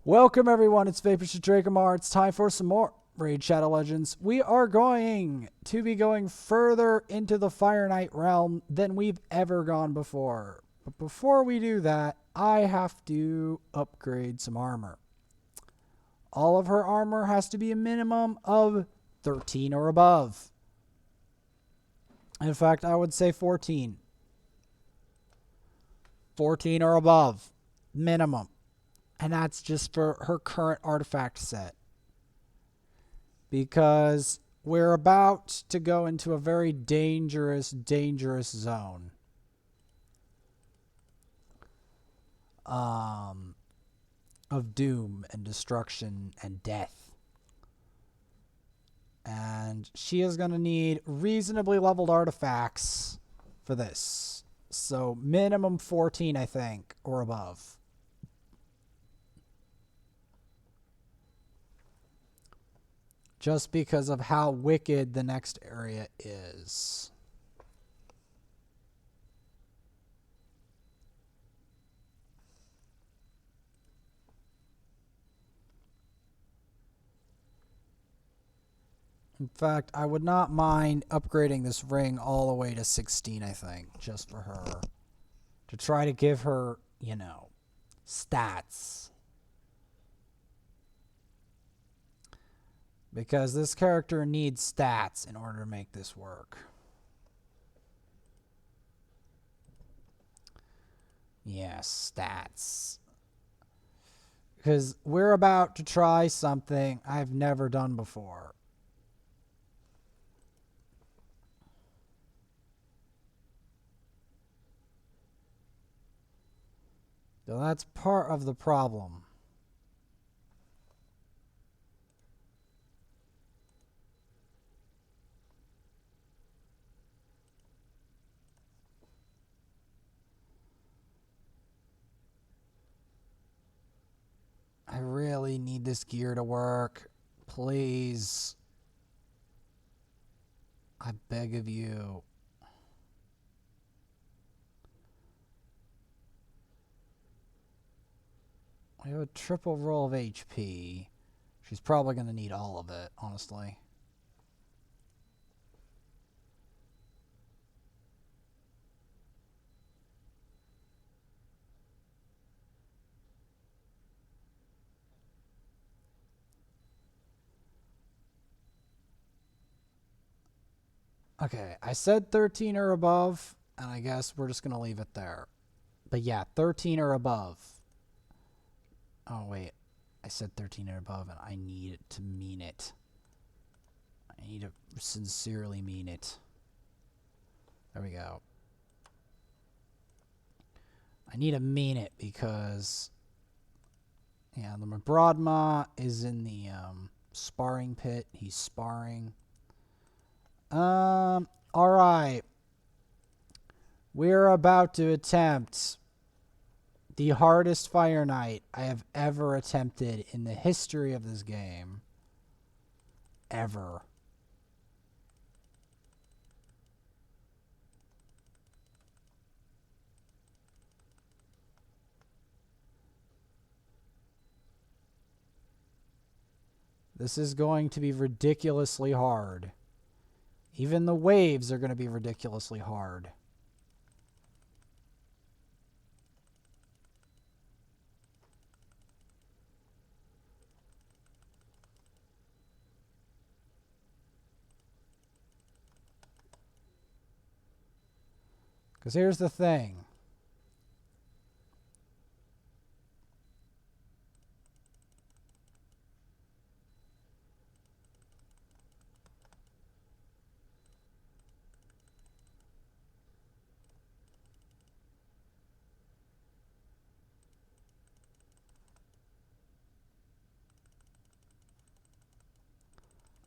Welcome everyone, it's Vapors Drakomar. It's time for some more Raid Shadow Legends. We are going to be going further into the Fireknight realm than we've ever gone before. But before we do that, I have to upgrade some armor. All of her armor has to be a minimum of 13 or above. In fact, I would say 14. 14 or above, minimum. And that's just for her current artifact set. Because we're about to go into a very dangerous zone. Of doom and destruction and death. And she is going to need reasonably leveled artifacts for this. So minimum 14, I think, or above. Just because of how wicked the next area is. In fact, I would not mind upgrading this ring all the way to 16, I think, just for her. To try to give her, you know, stats. Because this character needs stats in order to make this work. Yes, stats. Because we're about to try something I've never done before. So that's part of the problem. I really need this gear to work. Please. I beg of you. I have a triple roll of HP. She's probably going to need all of it, honestly. Okay, I said 13 or above, and I guess we're just going to leave it there. But yeah, 13 or above. Oh, wait. I said 13 or above, and I need it to mean it. I need to sincerely mean it. There we go. I need to mean it because... yeah, the Mabrodma is in the sparring pit. He's sparring. Alright. We're about to attempt the hardest Fireknight I have ever attempted in the history of this game. Ever. This is going to be ridiculously hard. Even the waves are going to be ridiculously hard. Because here's the thing.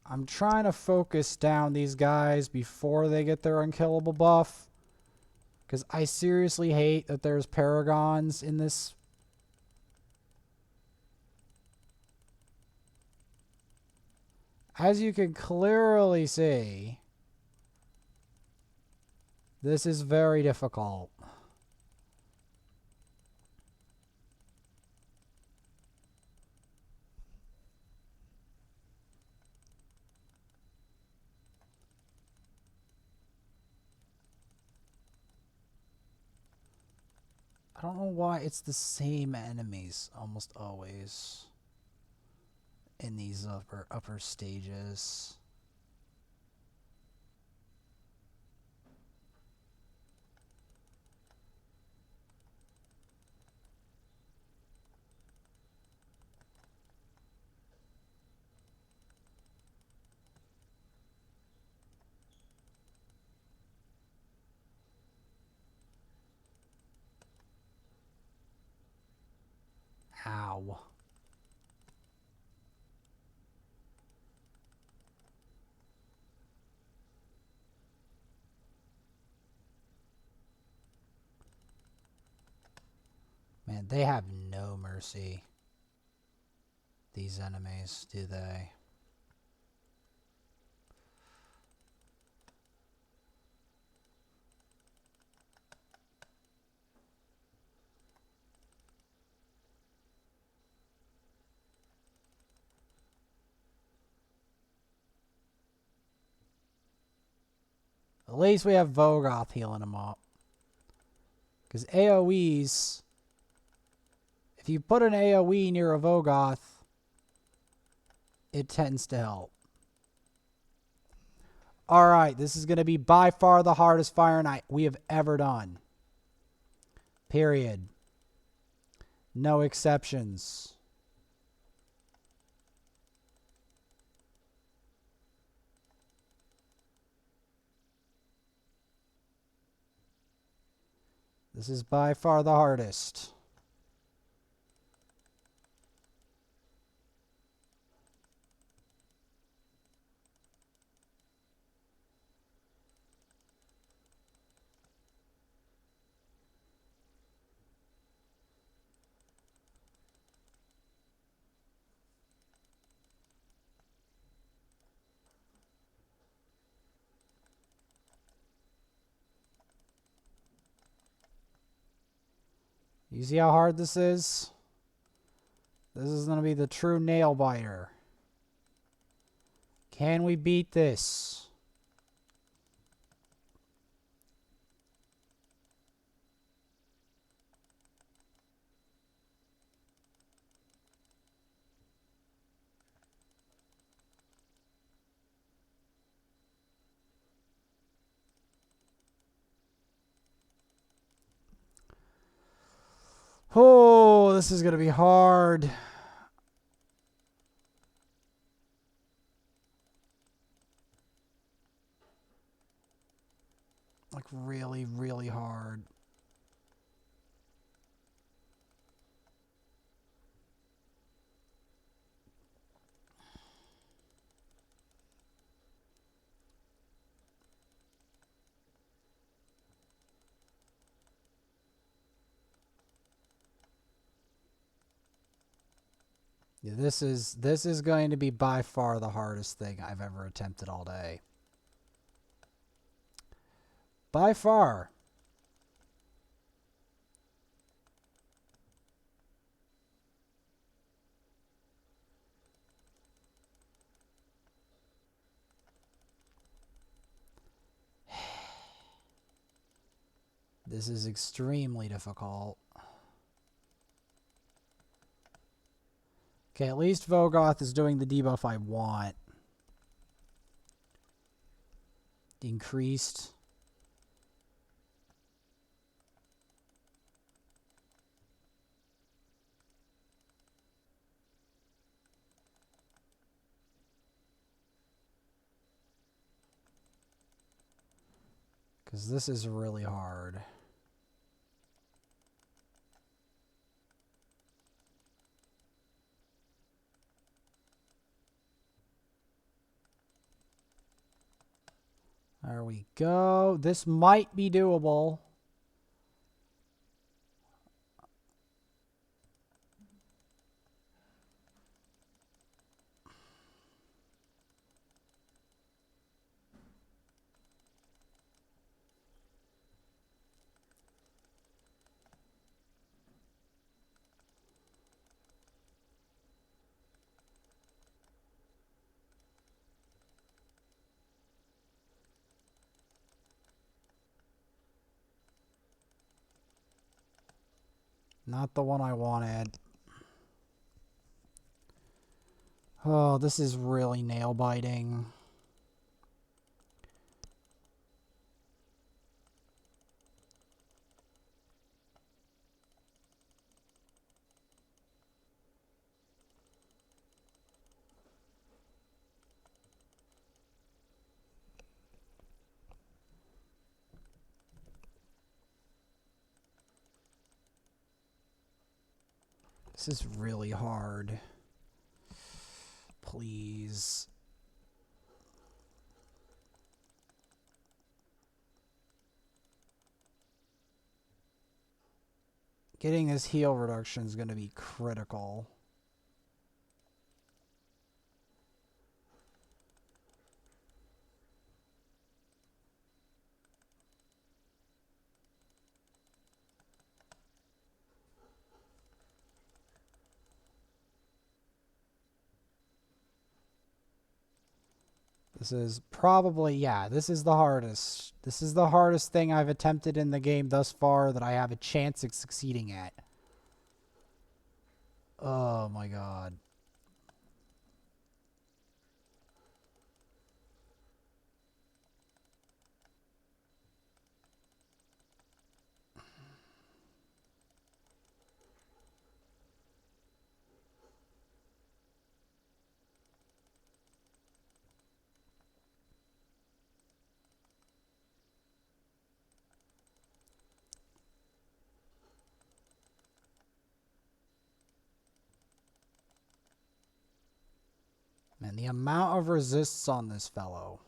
I'm trying to focus down these guys before they get their unkillable buff. Because I seriously hate that there's paragons in this. As you can clearly see, this is very difficult. . don't know why it's the same enemies almost always in these upper stages. Ow. Man, they have no mercy. These enemies, do they? At least we have Vogoth healing them up. Because AoEs, if you put an AoE near a Vogoth, it tends to help. Alright, this is going to be by far the hardest Fireknight we have ever done. Period. No exceptions. This is by far the hardest. You see how hard this is? This is going to be the true nail biter. Can we beat this? Oh, this is going to be hard. Like really, really hard. Yeah, this is going to be by far the hardest thing I've ever attempted all day. By far. This is extremely difficult. Okay, at least Vogoth is doing the debuff I want. Increased. Because this is really hard. There we go. This might be doable. Not the one I wanted. Oh, this is really nail biting. This is really hard. Please. Getting this heal reduction is going to be critical. This is probably, yeah, this is the hardest. This is the hardest thing I've attempted in the game thus far that I have a chance of succeeding at. Oh my god. Man, the amount of resists on this fellow.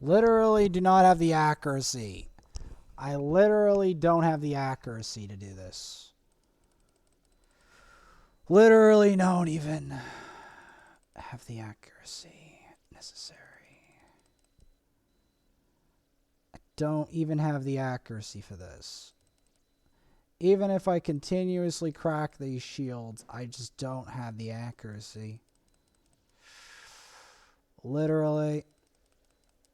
Literally do not have the accuracy. I literally don't have the accuracy to do this. Literally don't even have the accuracy necessary. I don't even have the accuracy for this. Even if I continuously crack these shields, I just don't have the accuracy. Literally.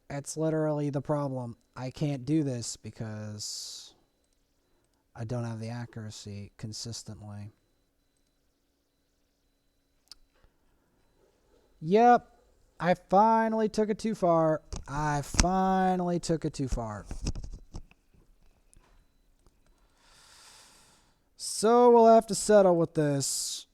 It's literally the problem. I can't do this because I don't have the accuracy consistently. Yep. I finally took it too far. I finally took it too far. So we'll have to settle with this.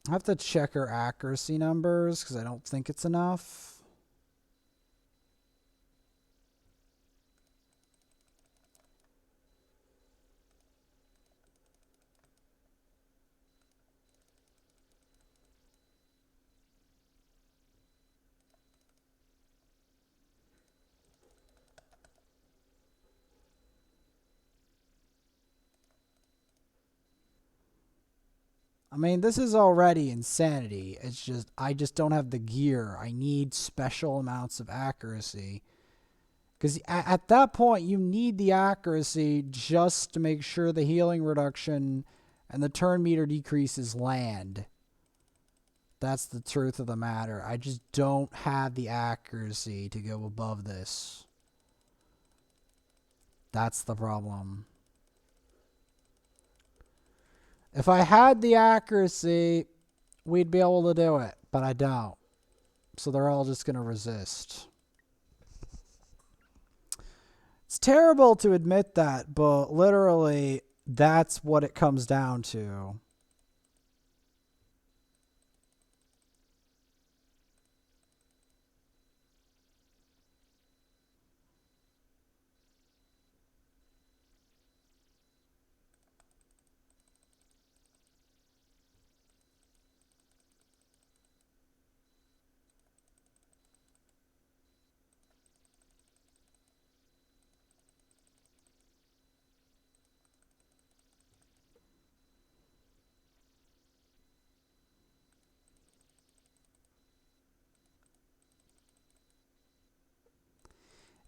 I have to check her accuracy numbers because I don't think it's enough. I mean, this is already insanity. It's just, I just don't have the gear. I need special amounts of accuracy. Because at that point, you need the accuracy just to make sure the healing reduction and the turn meter decreases land. That's the truth of the matter. I just don't have the accuracy to go above this. That's the problem. If I had the accuracy, we'd be able to do it, but I don't. So they're all just going to resist. It's terrible to admit that, but literally, that's what it comes down to.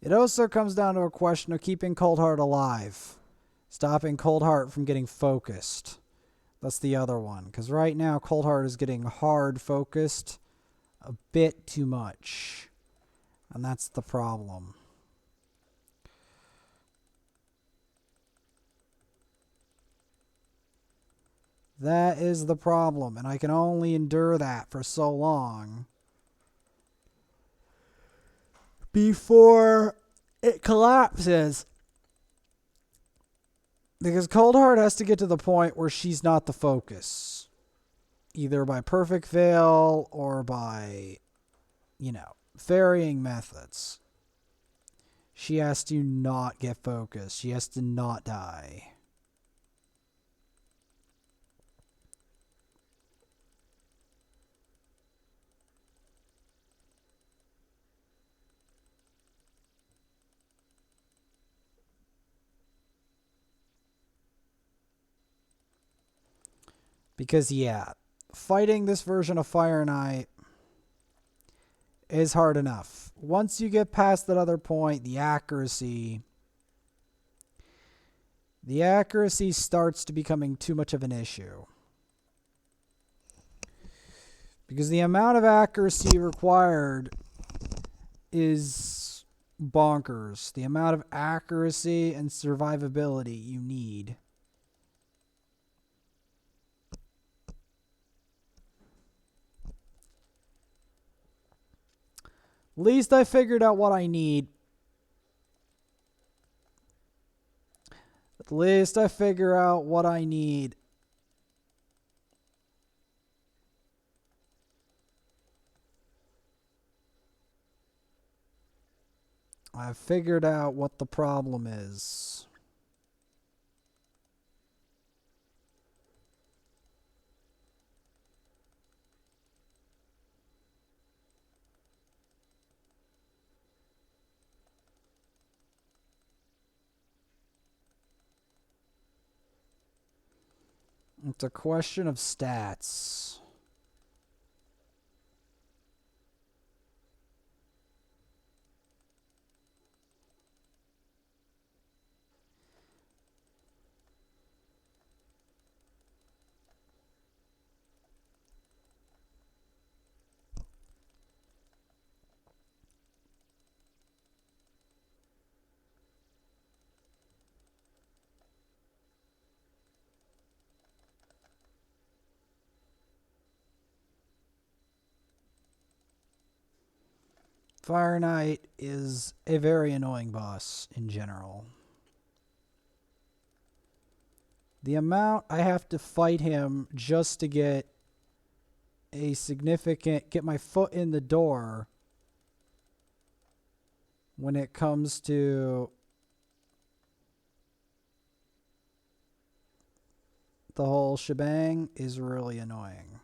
It also comes down to a question of keeping Coldheart alive. Stopping Coldheart from getting focused. That's the other one. Because right now, Coldheart is getting hard focused a bit too much. And that's the problem. That is the problem. And I can only endure that for so long before it collapses. Because Coldheart has to get to the point where she's not the focus. Either by perfect fail or by, varying methods. She has to not get focused. She has to not die. Because, fighting this version of Fireknight is hard enough. Once you get past that other point, the accuracy starts to becoming too much of an issue. Because the amount of accuracy required is bonkers. The amount of accuracy and survivability you need. At least I figured out what I need. At least I figure out what I need. I figured out what the problem is. It's a question of stats. Fireknight is a very annoying boss in general. The amount I have to fight him just to get my foot in the door when it comes to the whole shebang is really annoying.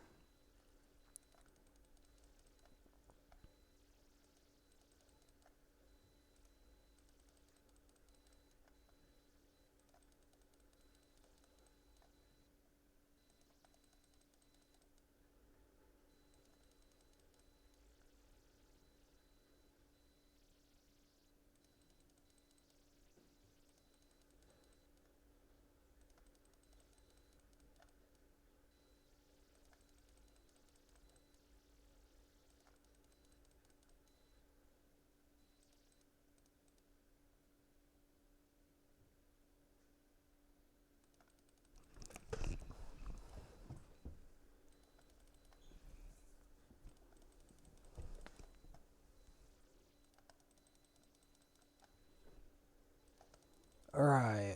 All right,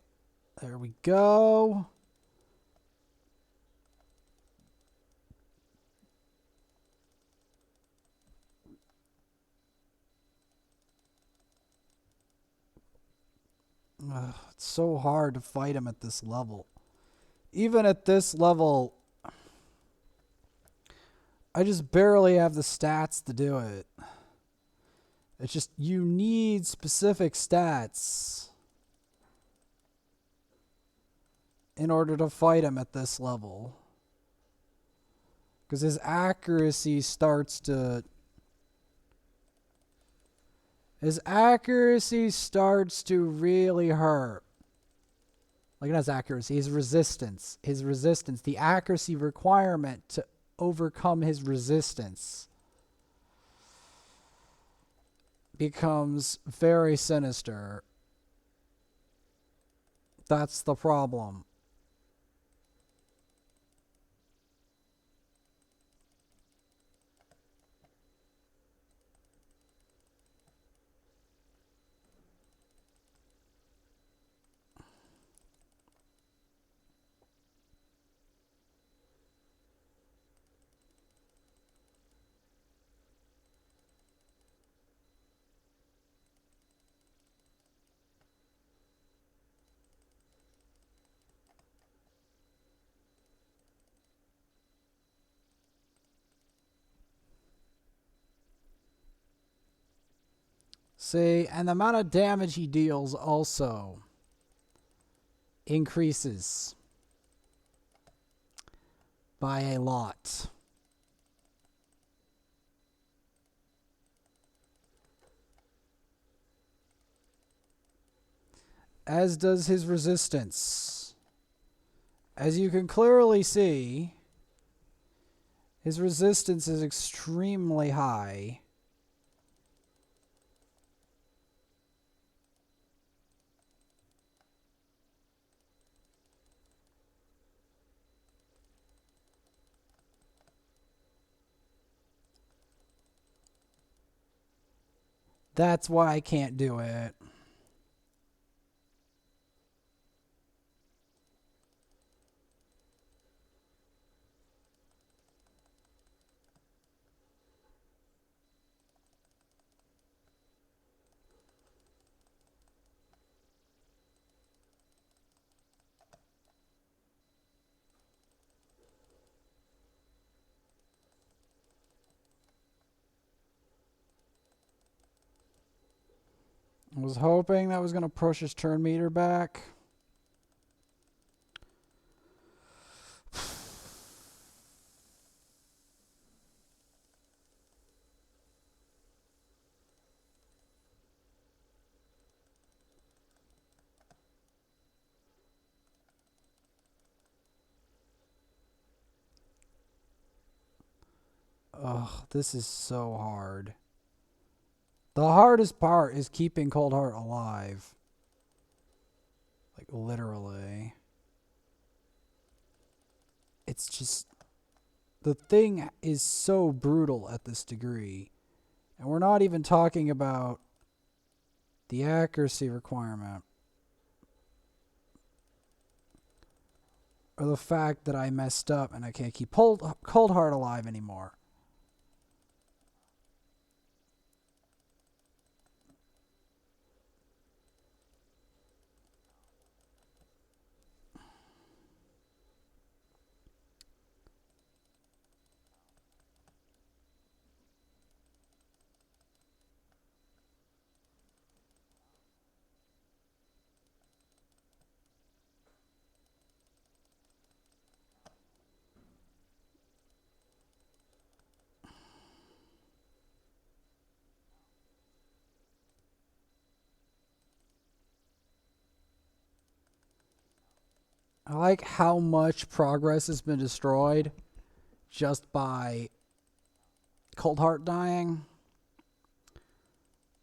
there we go. It's so hard to fight him at this level. Even at this level, I just barely have the stats to do it. It's just, you need specific stats in order to fight him at this level. Because his accuracy starts to His accuracy starts to really hurt. Like, not his accuracy, his resistance. His resistance. The accuracy requirement to overcome his resistance becomes very sinister. That's the problem. See, and the amount of damage he deals also increases by a lot. As does his resistance. As you can clearly see, his resistance is extremely high. That's why I can't do it. I was hoping that was going to push his turn meter back. Ugh, this is so hard. The hardest part is keeping Coldheart alive. Like, literally. It's just... The thing is so brutal at this degree. And we're not even talking about the accuracy requirement. Or the fact that I messed up and I can't keep Coldheart alive anymore. I like how much progress has been destroyed just by Coldheart dying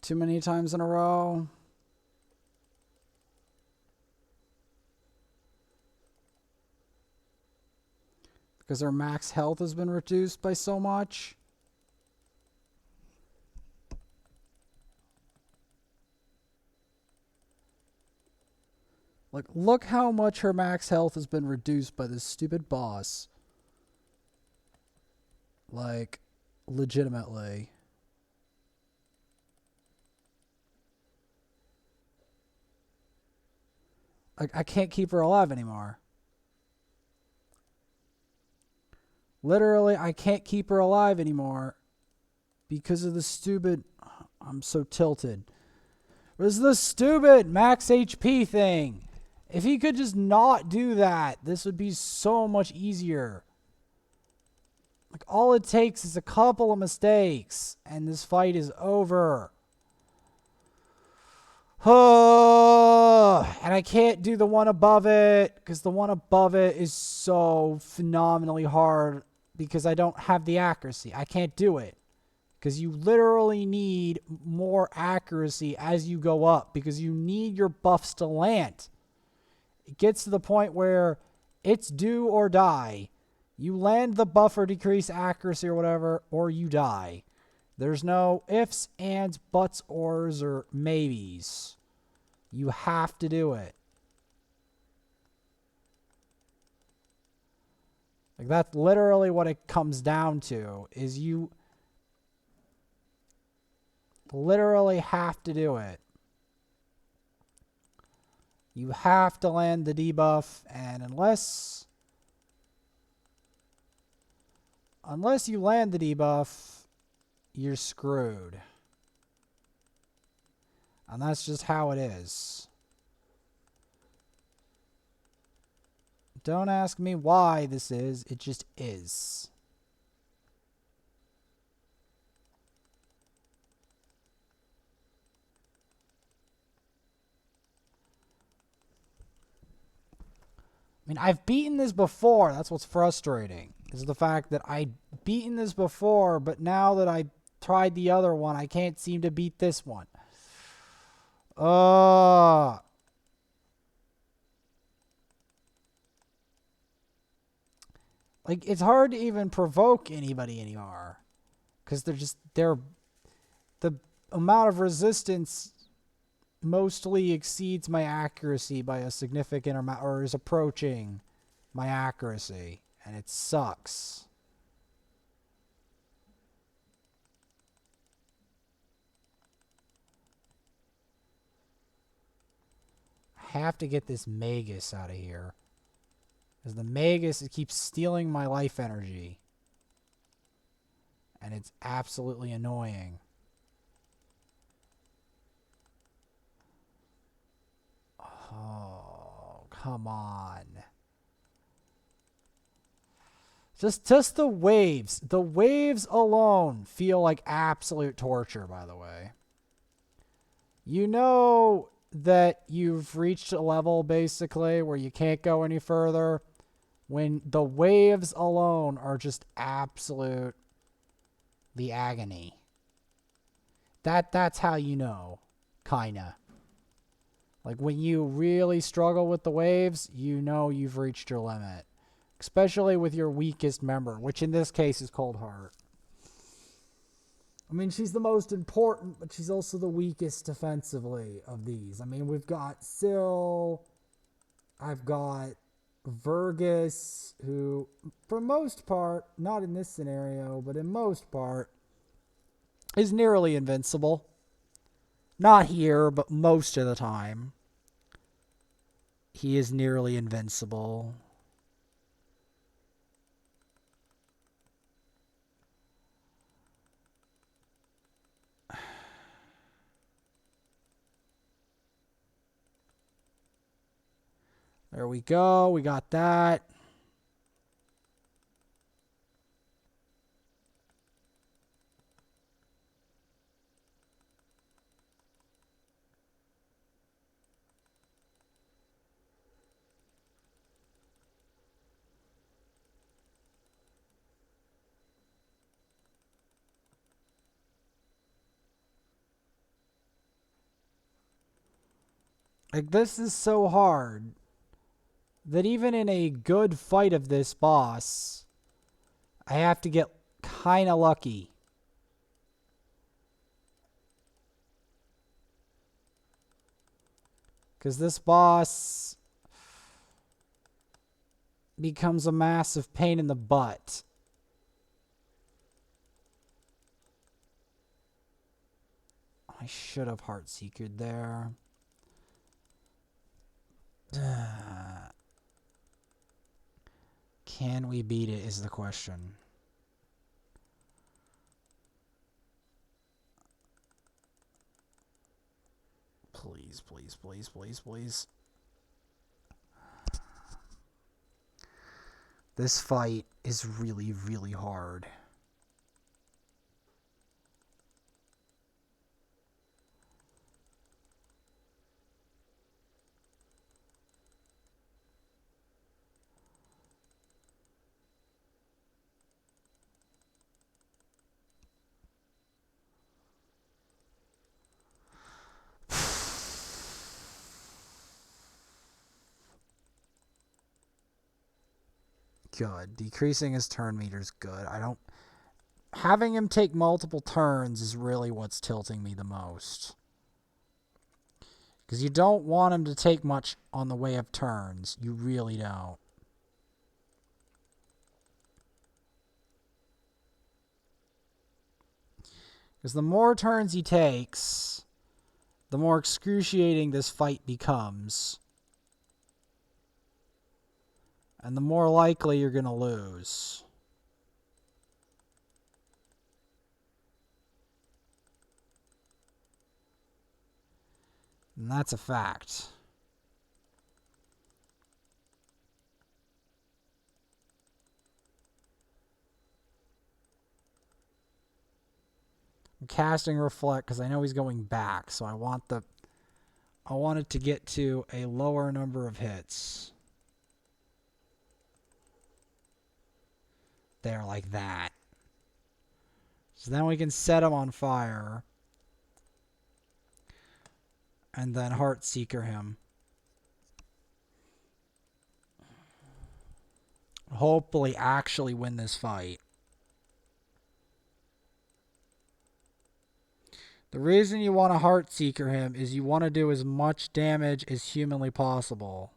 too many times in a row. Because their max health has been reduced by so much. Like, look how much her max health has been reduced by this stupid boss. Like, legitimately. Like, I can't keep her alive anymore. Literally, I can't keep her alive anymore because of the stupid... I'm so tilted. It was the stupid max HP thing. If he could just not do that, this would be so much easier. Like, all it takes is a couple of mistakes, and this fight is over. And I can't do the one above it because the one above it is so phenomenally hard because I don't have the accuracy. I can't do it because you literally need more accuracy as you go up because you need your buffs to land. It gets to the point where it's do or die. You land the buff or decrease accuracy or whatever, or you die. There's no ifs, ands, buts, ors, or maybes. You have to do it. Like, that's literally what it comes down to, is you literally have to do it. You have to land the debuff, and unless you land the debuff, you're screwed. And that's just how it is. Don't ask me why this is, it just is. I mean, I've beaten this before. That's what's frustrating, is the fact that I've beaten this before, but now that I tried the other one, I can't seem to beat this one. Like, it's hard to even provoke anybody anymore. Because the amount of resistance mostly exceeds my accuracy by a significant amount, or is approaching my accuracy, and it sucks. I have to get this Magus out of here, because the Magus, it keeps stealing my life energy, and it's absolutely annoying. Oh, come on. Just the waves. The waves alone feel like absolute torture, by the way. You know that you've reached a level, basically, where you can't go any further when the waves alone are just absolute the agony. That's how you know, kinda. Like, when you really struggle with the waves, you know you've reached your limit. Especially with your weakest member, which in this case is Cold Heart. I mean, she's the most important, but she's also the weakest defensively of these. I mean, we've got Syl, I've got Vergus, who, for most part, not in this scenario, but in most part, is nearly invincible. Not here, but most of the time. He is nearly invincible. There we go. We got that. Like, this is so hard that even in a good fight of this boss, I have to get kind of lucky. Because this boss becomes a massive pain in the butt. I should have Heartseekered there. Can we beat it is the question. Please, please, please, please, please. This fight is really, really hard. good. Decreasing his turn meter is good. Having him take multiple turns is really what's tilting me the most. Because you don't want him to take much on the way of turns. You really don't. Because the more turns he takes, the more excruciating this fight becomes. And the more likely you're going to lose. And that's a fact. I'm casting Reflect because I know he's going back, so I want it to get to a lower number of hits. There, like that. So then we can set him on fire. And then Heartseeker him. Hopefully actually win this fight. The reason you want to Heartseeker him is you want to do as much damage as humanly possible.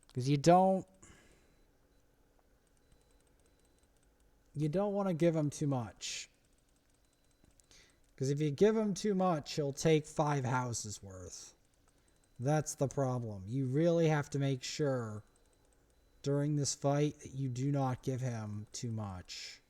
Because you don't want to give him too much. Because if you give him too much, he'll take 5 houses worth. That's the problem. You really have to make sure during this fight that you do not give him too much.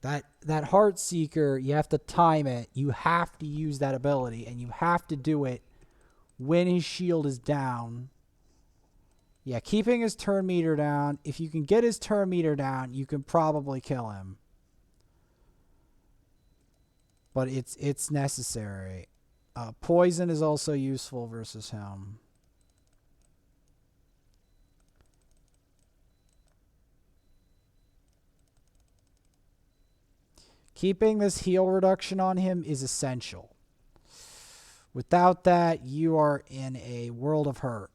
That Heartseeker, you have to time it. You have to use that ability, and you have to do it when his shield is down. Yeah, keeping his turn meter down. If you can get his turn meter down, you can probably kill him. But it's necessary. Poison is also useful versus him. Keeping this heal reduction on him is essential. Without that, you are in a world of hurt.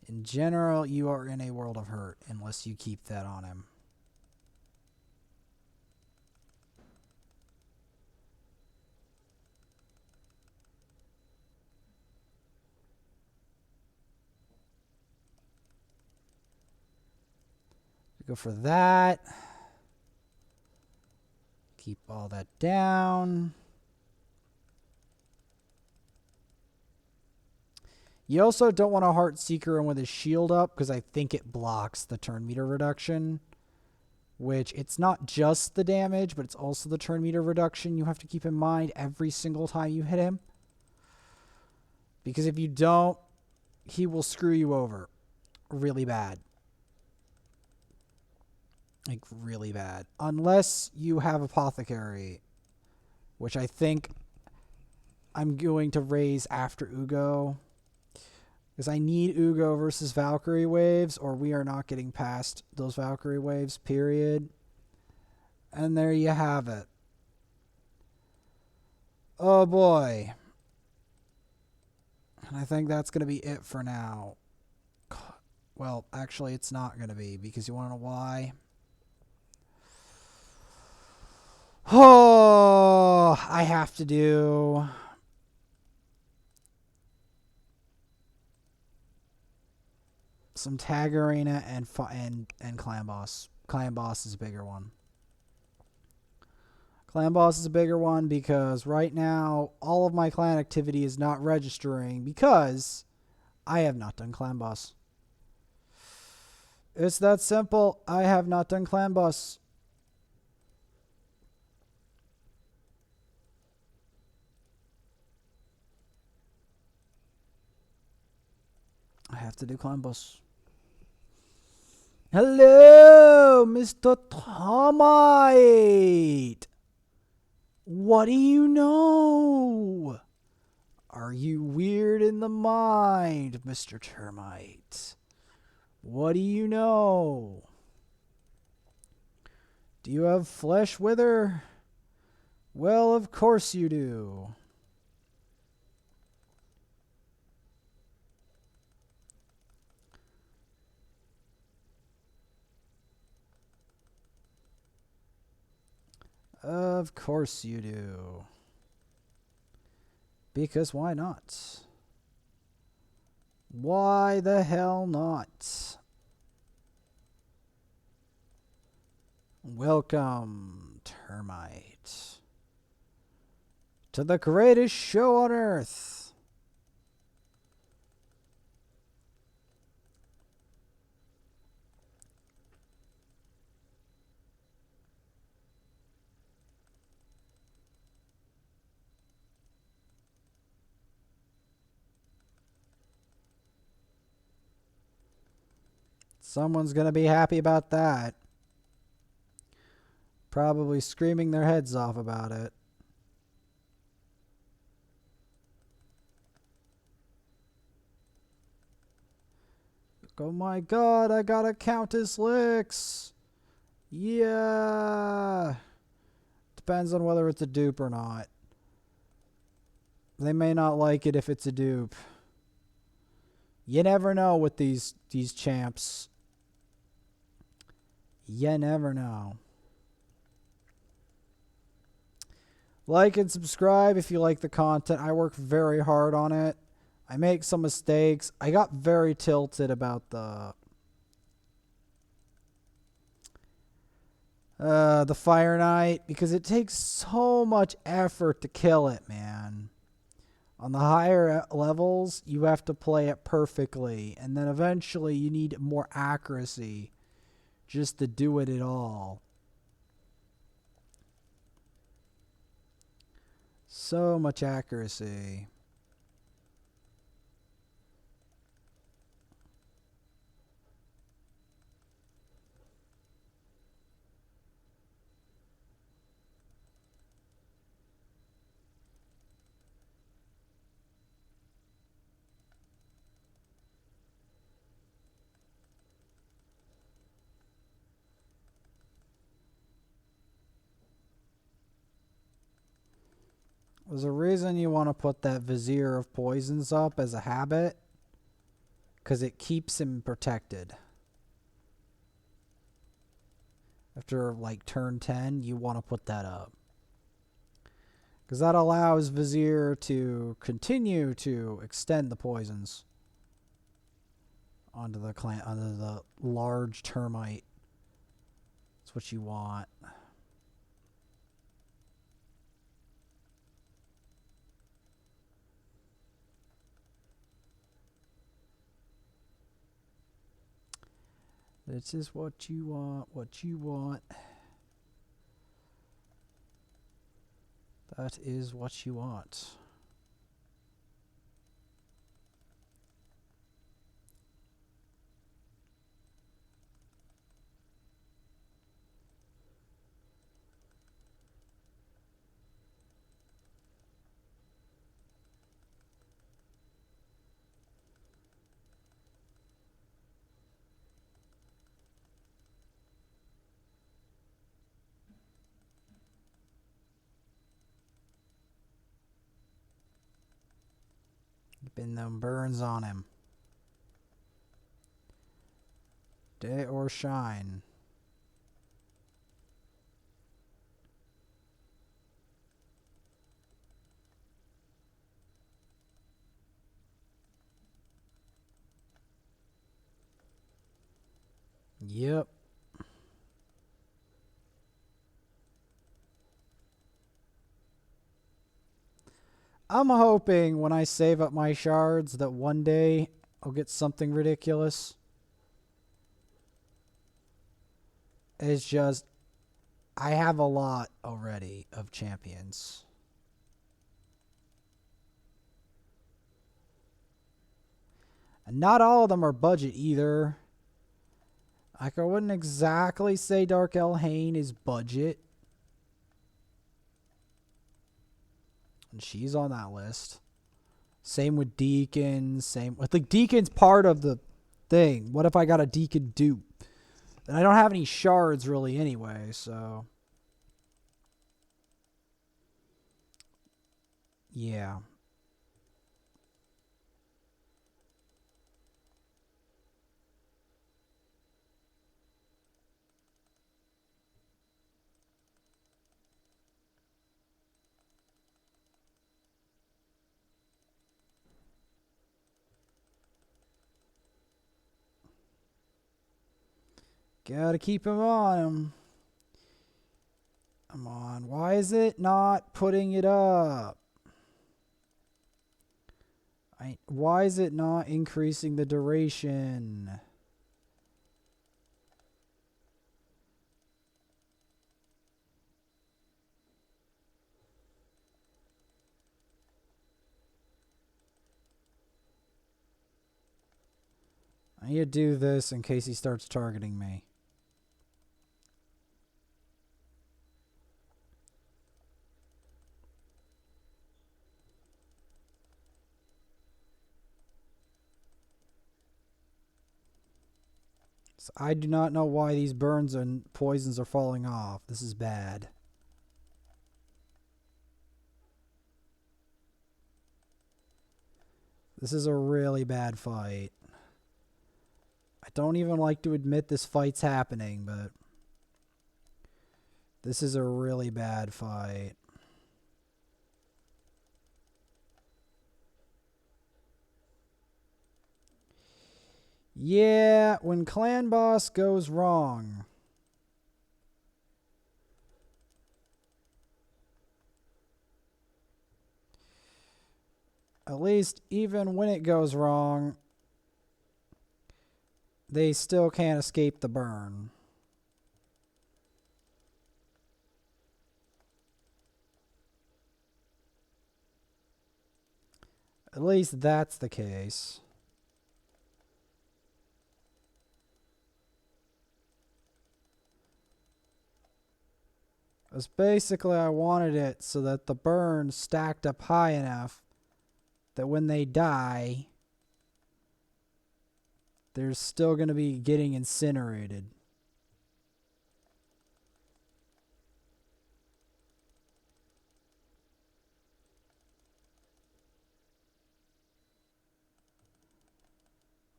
In general, you are in a world of hurt unless you keep that on him. Go for that. Keep all that down. You also don't want to Heartseeker him with his shield up because I think it blocks the turn meter reduction. Which, it's not just the damage, but it's also the turn meter reduction you have to keep in mind every single time you hit him. Because if you don't, he will screw you over really bad. Like, really bad. Unless you have Apothecary, which I think I'm going to raise after Ugo. Because I need Ugo versus Valkyrie waves, or we are not getting past those Valkyrie waves, period. And there you have it. Oh boy. And I think that's going to be it for now. Well, actually, it's not going to be, because you want to know why? Oh, I have to do... some Tag Arena and Clan Boss. Clan Boss is a bigger one. Clan Boss is a bigger one because right now all of my clan activity is not registering because I have not done Clan Boss. It's that simple. I have not done Clan Boss. I have to do climb boss. Hello, Mr. Termite. What do you know? Are you weird in the mind, Mr. Termite? What do you know? Do you have flesh wither? Well, of course you do. Of course you do. Because why not? Why the hell not? Welcome, Termite, to the greatest show on earth. Someone's going to be happy about that. Probably screaming their heads off about it. Oh my god, I got a Countess Licks. Yeah. Depends on whether it's a dupe or not. They may not like it if it's a dupe. You never know with these champs. You never know. Like and subscribe if you like the content. I work very hard on it. I make some mistakes. I got very tilted about the Fireknight because it takes so much effort to kill it, man. On the higher levels, you have to play it perfectly, and then eventually you need more accuracy just to do it at all. So much accuracy. There's a reason you want to put that Vizier of Poisons up as a habit, because it keeps him protected. After like turn 10, you want to put that up. Because that allows Vizier to continue to extend the poisons onto the large termite. That's what you want. This is what you want, what you want. That is what you want. Been them burns on him. Day or shine. Yep. I'm hoping when I save up my shards that one day I'll get something ridiculous. It's just, I have a lot already of champions. And not all of them are budget either. Like, I wouldn't exactly say Dark Elhane is budget. And she's on that list. Same with Deacon. Same with, like, Deacon's part of the thing. What if I got a Deacon dupe? And I don't have any shards really anyway, so. Yeah. Gotta keep him on him. Come on. Why is it not putting it up? Why is it not increasing the duration? I need to do this in case he starts targeting me. So I do not know why these burns and poisons are falling off. This is bad. This is a really bad fight. I don't even like to admit this fight's happening, but this is a really bad fight. Yeah, when clan boss goes wrong. At least even when it goes wrong, they still can't escape the burn. At least that's the case. Because basically I wanted it so that the burn stacked up high enough that when they die, they're still going to be getting incinerated.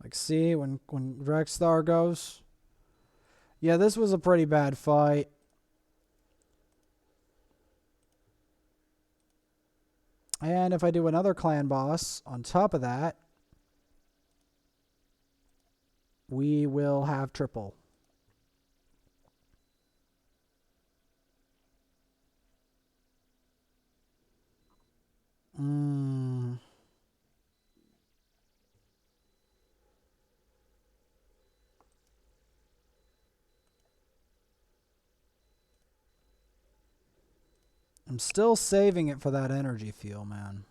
Like, see, when Rexstar goes. Yeah, this was a pretty bad fight. And if I do another clan boss on top of that, we will have triple. I'm still saving it for that energy fuel, man.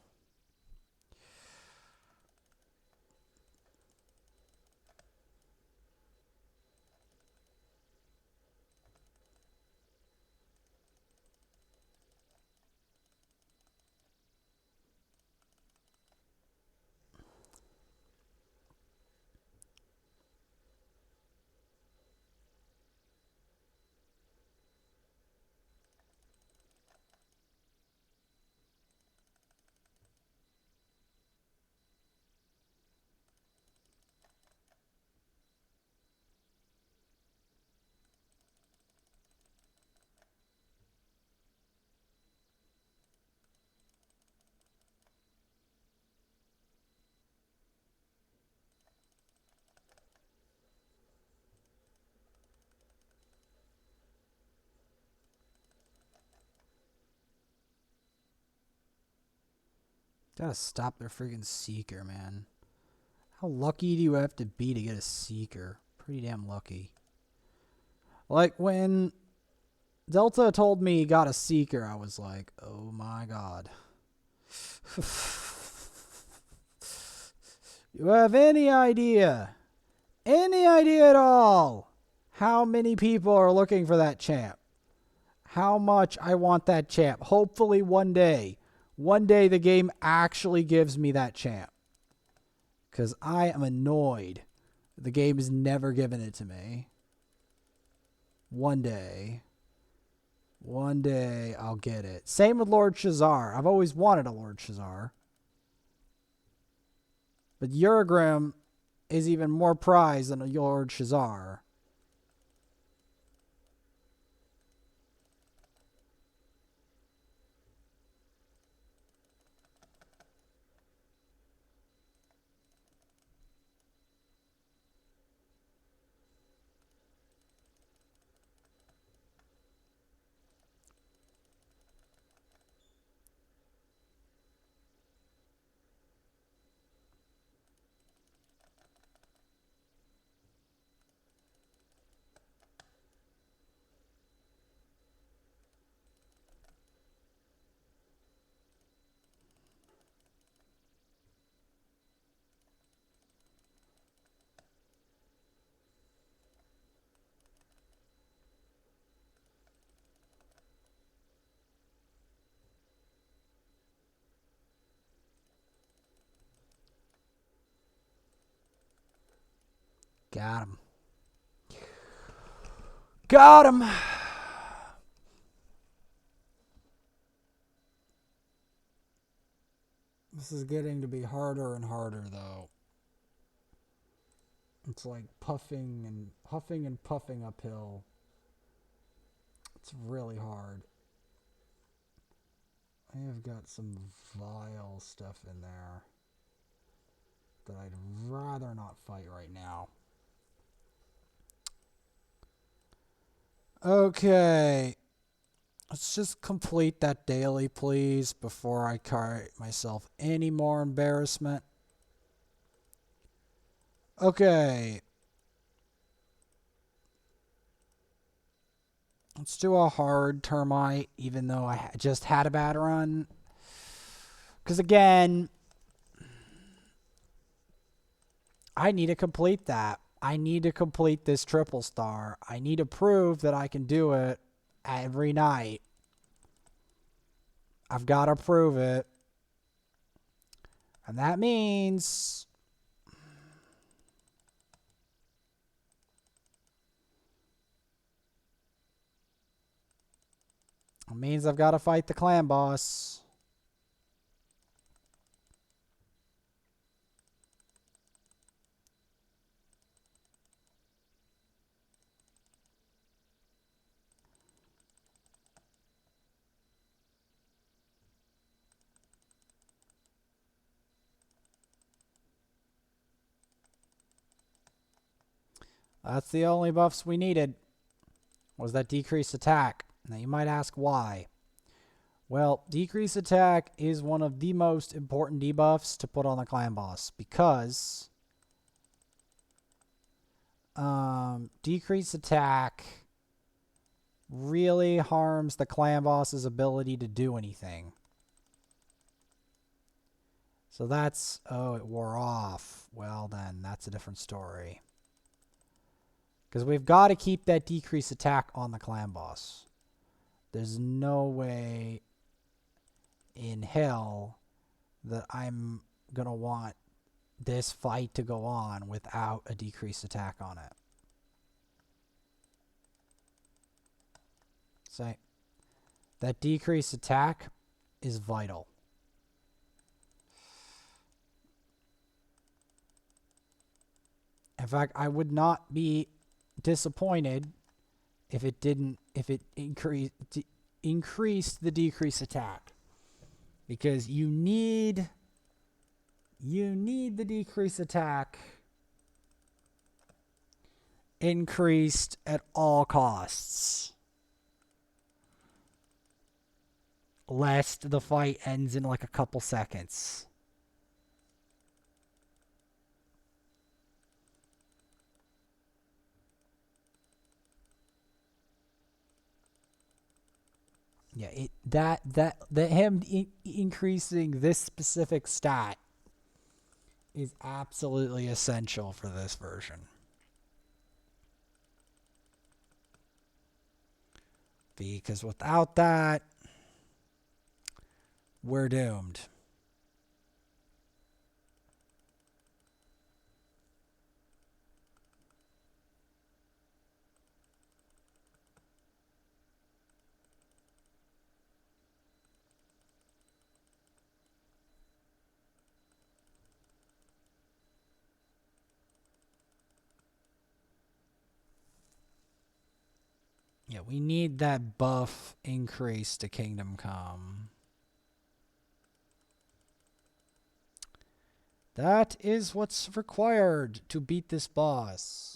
Gotta stop their freaking Seeker, man. How lucky do you have to be to get a Seeker? Pretty damn lucky. Like, when Delta told me he got a Seeker, I was like, oh my god. You have any idea at all, how many people are looking for that champ? How much I want that champ. Hopefully one day the game actually gives me that champ. Because I am annoyed. The game has never given it to me. One day I'll get it. Same with Lord Shazar. I've always wanted a Lord Shazar. But Urgrim is even more prized than a Lord Shazar. Got him. Got him. This is getting to be harder and harder, though. It's like huffing and puffing uphill. It's really hard. I have got some vile stuff in there that I'd rather not fight right now. Okay. Let's just complete that daily, please, before I create myself any more embarrassment. Okay. Let's do a hard termite, even though I just had a bad run. Because again, I need to complete that. I need to complete this triple star. I need to prove that I can do it every night. I've got to prove it. And that means I've got to fight the clan boss. That's the only buffs we needed, was that decreased attack. Now you might ask why. Well, decreased attack is one of the most important debuffs to put on the clan boss because decreased attack really harms the clan boss's ability to do anything. So that's, oh, it wore off. Well, then that's a different story. Because we've got to keep that decreased attack on the clan boss. There's no way in hell that I'm going to want this fight to go on without a decreased attack on it. So that decreased attack is vital. In fact, I would not be disappointed if it increased the decreased attack, because you need the decreased attack increased at all costs, lest the fight ends in like a couple seconds. Yeah, him increasing this specific stat is absolutely essential for this version. Because without that, we're doomed. Yeah, we need that buff increase to Kingdom Come. That is what's required to beat this boss.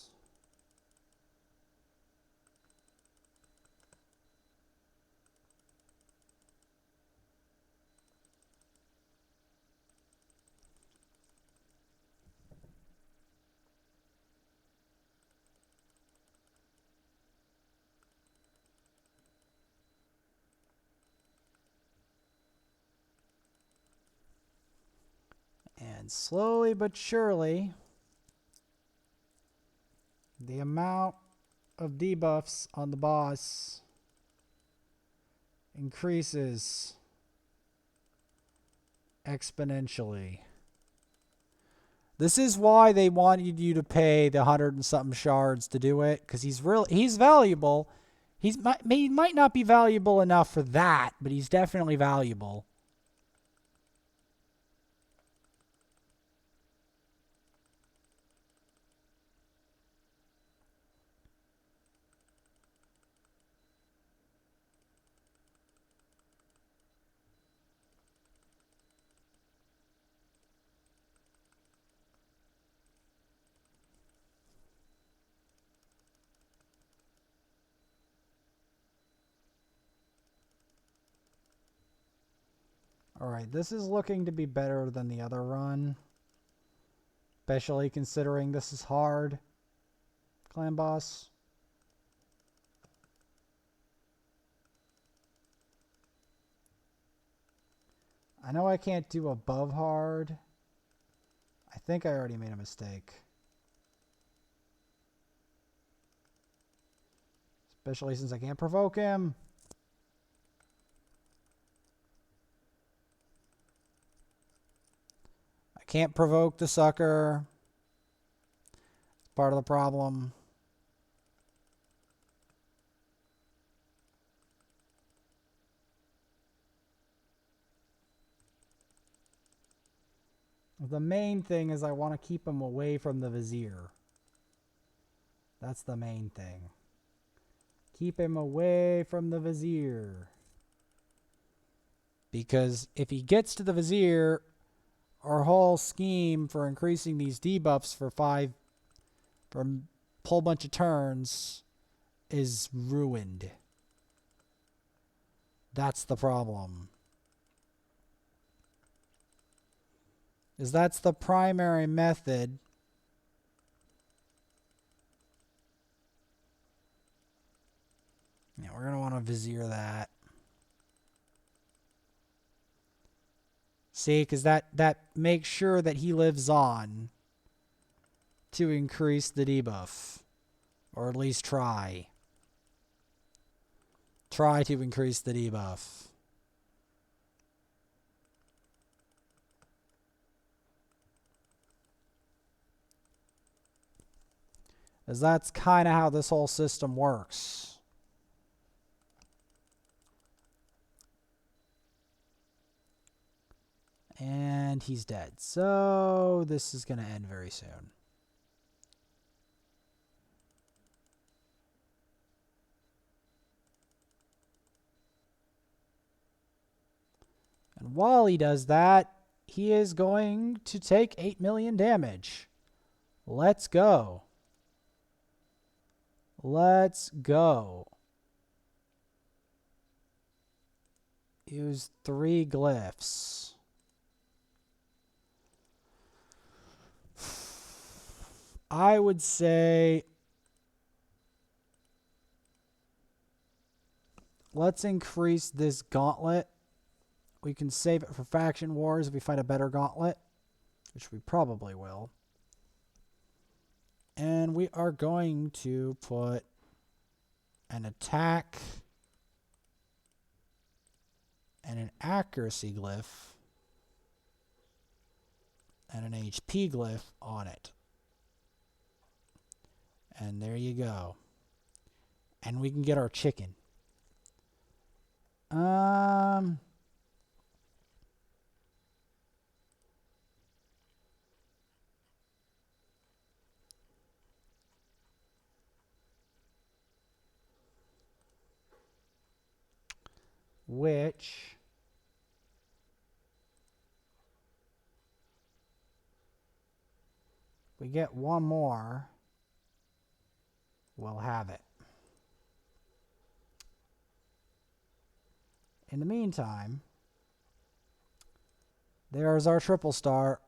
And slowly but surely, the amount of debuffs on the boss increases exponentially. This is why they wanted you to pay the 100 and something shards to do it, because he's valuable. He might not be valuable enough for that, but he's definitely valuable. Alright, this is looking to be better than the other run. Especially considering this is hard. Clan boss. I know I can't do above hard. I think I already made a mistake. Especially since I can't provoke him. I can't provoke the sucker. It's part of the problem. The main thing is I want to keep him away from the Vizier. That's the main thing. Keep him away from the Vizier. Because if he gets to the Vizier, our whole scheme for increasing these debuffs for a whole bunch of turns is ruined. That's the problem. Is that's the primary method. Yeah, we're going to want to Vizier that. See, because that makes sure that he lives on to increase the debuff. Or at least try. Try to increase the debuff. As that's kind of how this whole system works. And he's dead. So this is going to end very soon. And while he does that, he is going to take 8 million damage. Let's go. Let's go. Use 3 glyphs. I would say let's increase this gauntlet. We can save it for faction wars if we find a better gauntlet. which we probably will. And we are going to put an attack and an accuracy glyph and an HP glyph on it. And there you go. And we can get our chicken. Which we get one more, we'll have it. In the meantime, there's our triple star